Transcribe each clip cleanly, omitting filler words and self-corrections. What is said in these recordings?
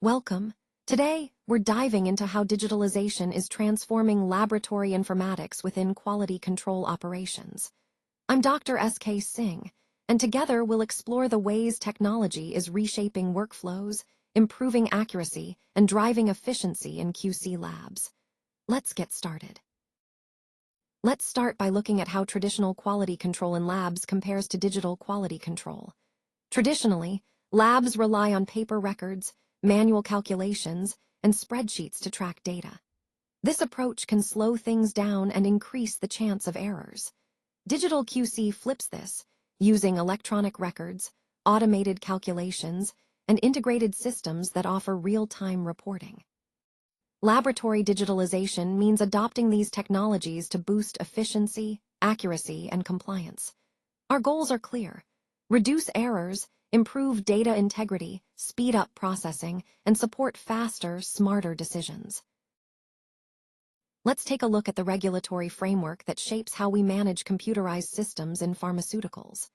Welcome. Today, we're diving into how digitalization is transforming laboratory informatics within quality control operations. I'm Dr. S.K. Singh, and together we'll explore the ways technology is reshaping workflows, improving accuracy, and driving efficiency in QC labs. Let's get started. Let's start by looking at how traditional quality control in labs compares to digital quality control. Traditionally, labs rely on paper records, manual calculations, and spreadsheets to track data. This approach can slow things down and increase the chance of errors. Digital QC flips this, using electronic records, automated calculations, and integrated systems that offer real-time reporting. Laboratory digitalization means adopting these technologies to boost efficiency, accuracy, and compliance. Our goals are clear: reduce errors, improve data integrity, speed up processing, and support faster, smarter decisions. Let's take a look at the regulatory framework that shapes how we manage computerized systems in pharmaceuticals.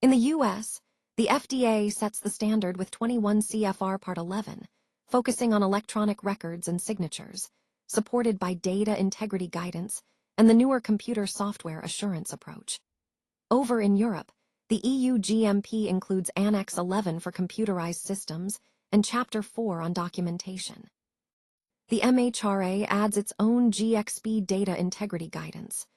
In the U.S., the FDA sets the standard with 21 CFR Part 11, focusing on electronic records and signatures, supported by data integrity guidance and the newer computer software assurance approach. Over in Europe, the EU GMP includes Annex 11 for computerized systems and Chapter 4 on documentation. The MHRA adds its own GXP data integrity guidance.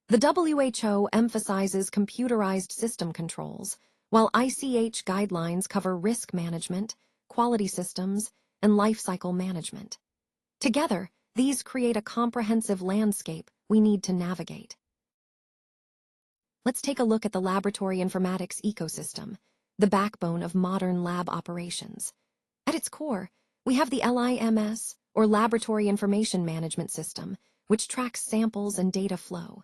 The WHO emphasizes computerized system controls, while ICH guidelines cover risk management, quality systems, and lifecycle management. Together, these create a comprehensive landscape we need to navigate. Let's take a look at the laboratory informatics ecosystem, the backbone of modern lab operations. At its core, we have the LIMS, or Laboratory Information Management System, which tracks samples and data flow.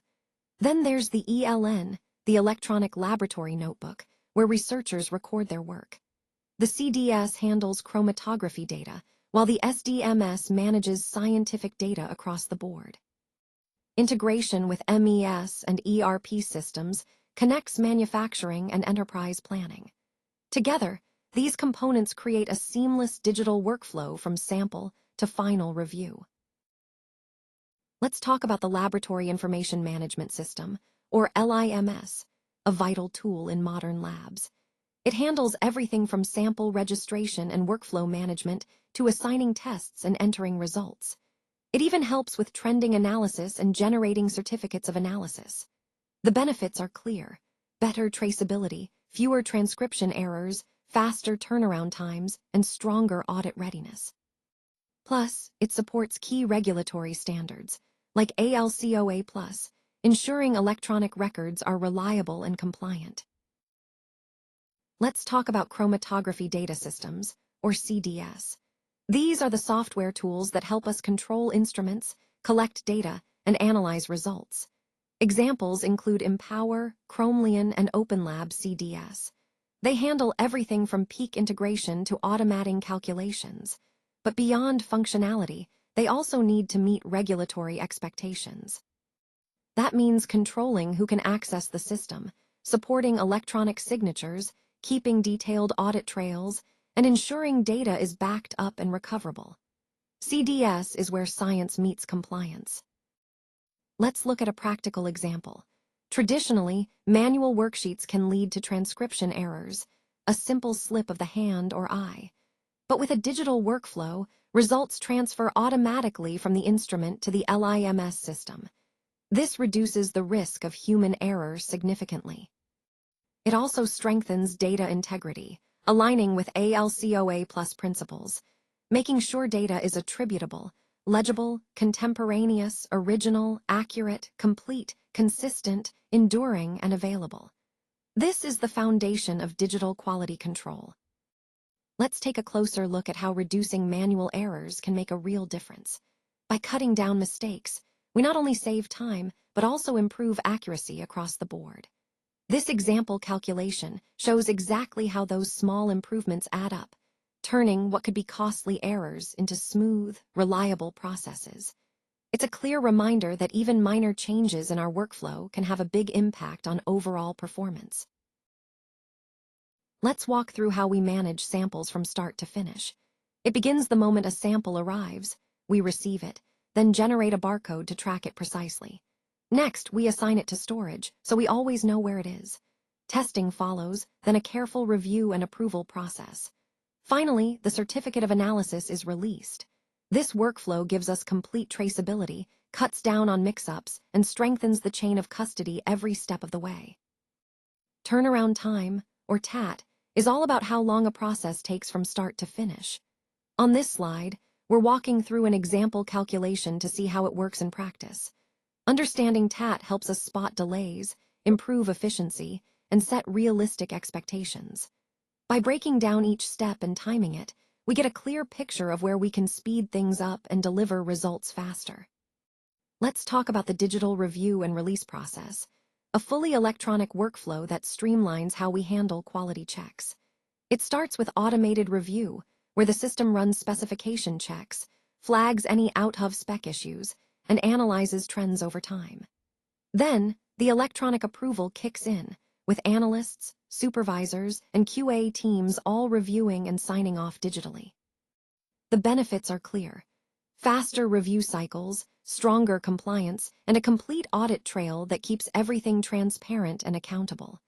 Then there's the ELN, the Electronic Laboratory Notebook, where researchers record their work. The CDS handles chromatography data, while the SDMS manages scientific data across the board. Integration with MES and ERP systems connects manufacturing and enterprise planning. Together, these components create a seamless digital workflow from sample to final review. Let's talk about the Laboratory Information Management System, or LIMS, a vital tool in modern labs. It handles everything from sample registration and workflow management to assigning tests and entering results. It even helps with trending analysis and generating certificates of analysis. The benefits are clear: better traceability, fewer transcription errors, faster turnaround times, and stronger audit readiness. Plus, it supports key regulatory standards, like ALCOA+, ensuring electronic records are reliable and compliant. Let's talk about chromatography data systems, or CDS. These are the software tools that help us control instruments, collect data, and analyze results. Examples include Empower, Chromium, and OpenLab CDS. They handle everything from peak integration to automating calculations. But beyond functionality, they also need to meet regulatory expectations. That means controlling who can access the system, supporting electronic signatures, keeping detailed audit trails, and ensuring data is backed up and recoverable. CDS is where science meets compliance. Let's look at a practical example. Traditionally, manual worksheets can lead to transcription errors, a simple slip of the hand or eye. But with a digital workflow, results transfer automatically from the instrument to the LIMS system. This reduces the risk of human error significantly. It also strengthens data integrity, aligning with ALCOA+ principles, making sure data is attributable, legible, contemporaneous, original, accurate, complete, consistent, enduring, and available. This is the foundation of digital quality control. Let's take a closer look at how reducing manual errors can make a real difference. By cutting down mistakes, we not only save time, but also improve accuracy across the board. This example calculation shows exactly how those small improvements add up, turning what could be costly errors into smooth, reliable processes. It's a clear reminder that even minor changes in our workflow can have a big impact on overall performance. Let's walk through how we manage samples from start to finish. It begins the moment a sample arrives. We receive it, then generate a barcode to track it precisely. Next, we assign it to storage, so we always know where it is. Testing follows, then a careful review and approval process. Finally, the certificate of analysis is released. This workflow gives us complete traceability, cuts down on mix-ups, and strengthens the chain of custody every step of the way. Turnaround time, or TAT, is all about how long a process takes from start to finish. On this slide, we're walking through an example calculation to see how it works in practice. Understanding TAT helps us spot delays, improve efficiency, and set realistic expectations. By breaking down each step and timing it, we get a clear picture of where we can speed things up and deliver results faster. Let's talk about the digital review and release process, a fully electronic workflow that streamlines how we handle quality checks. It starts with automated review, where the system runs specification checks, flags any out-of-spec issues, and analyzes trends over time. Then, the electronic approval kicks in, with analysts, supervisors, and QA teams all reviewing and signing off digitally. The benefits are clear: faster review cycles, stronger compliance, and a complete audit trail that keeps everything transparent and accountable.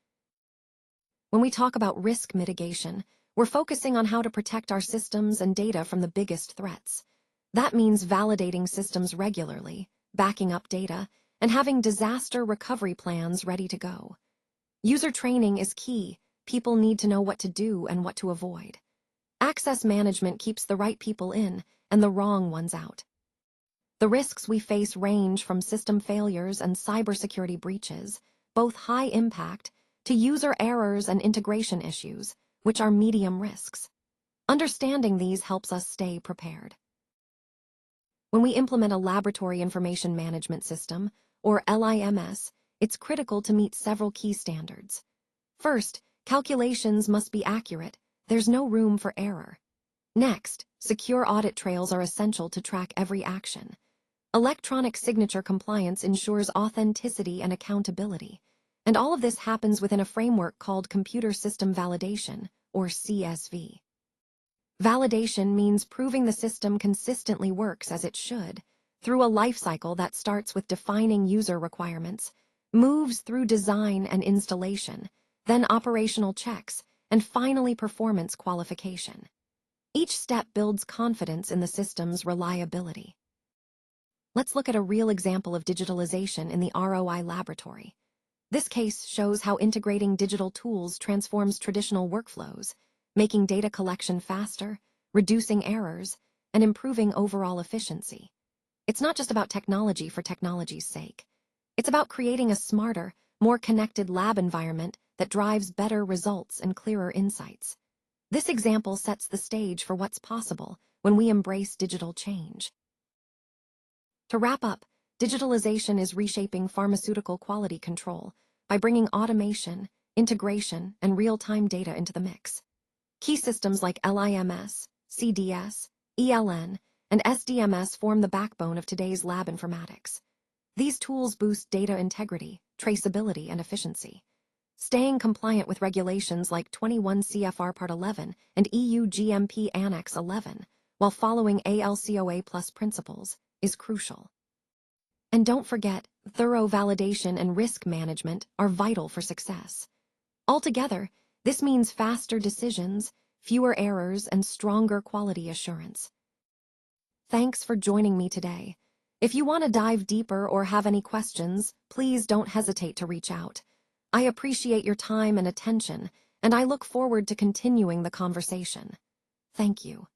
When we talk about risk mitigation, we're focusing on how to protect our systems and data from the biggest threats. That means validating systems regularly, backing up data, and having disaster recovery plans ready to go. User training is key. People need to know what to do and what to avoid. Access management keeps the right people in and the wrong ones out. The risks we face range from system failures and cybersecurity breaches, both high impact, to user errors and integration issues, which are medium risks. Understanding these helps us stay prepared. When we implement a laboratory information management system, or LIMS, it's critical to meet several key standards. First, calculations must be accurate. There's no room for error. Next, secure audit trails are essential to track every action. Electronic signature compliance ensures authenticity and accountability, and all of this happens within a framework called Computer System Validation, or CSV. Validation means proving the system consistently works as it should, through a life cycle that starts with defining user requirements, moves through design and installation, then operational checks, and finally performance qualification. Each step builds confidence in the system's reliability. Let's look at a real example of digitalization in the ROI laboratory. This case shows how integrating digital tools transforms traditional workflows, making data collection faster, reducing errors, and improving overall efficiency. It's not just about technology for technology's sake. It's about creating a smarter, more connected lab environment that drives better results and clearer insights. This example sets the stage for what's possible when we embrace digital change. To wrap up, digitalization is reshaping pharmaceutical quality control by bringing automation, integration, and real-time data into the mix. Key systems like LIMS, CDS, ELN, and SDMS form the backbone of today's lab informatics. These tools boost data integrity, traceability, and efficiency. Staying compliant with regulations like 21 CFR Part 11 and EU GMP Annex 11, while following ALCOA Plus principles, is crucial. And don't forget, thorough validation and risk management are vital for success. Altogether, this means faster decisions, fewer errors, and stronger quality assurance. Thanks for joining me today. If you want to dive deeper or have any questions, please don't hesitate to reach out. I appreciate your time and attention, and I look forward to continuing the conversation. Thank you.